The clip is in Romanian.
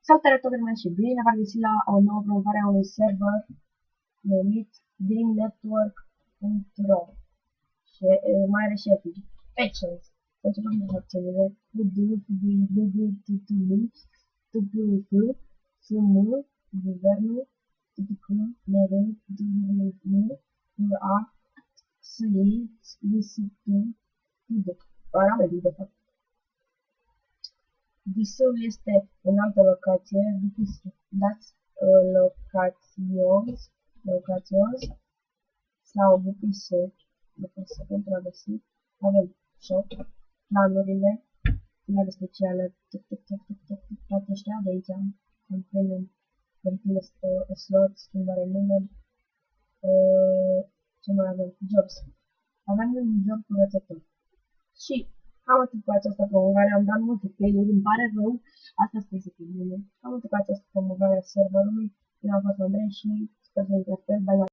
Salutare toată lumea și bine v-am găsit la o nouă promovare a unui server numit dreamnetwork.ro și mai are și efigi. Actions. Să începem cu acțiunile. Guvernul, parametrii de fapt. Disul este în altă locație, dați locations sau VPS pentru a găsi. Avem shop, planurile, finale speciale, toate ăștia de aici, continuous slot, schimbare nume, ce mai avem? Jobs. Avem un job curățător. Și am atât cu această promovare, am dat multe failuri, îmi pare rău, asta sper să fie bine. Am atât cu această promovare a serverului, eu am fost Andrei și sper să-i bye bye.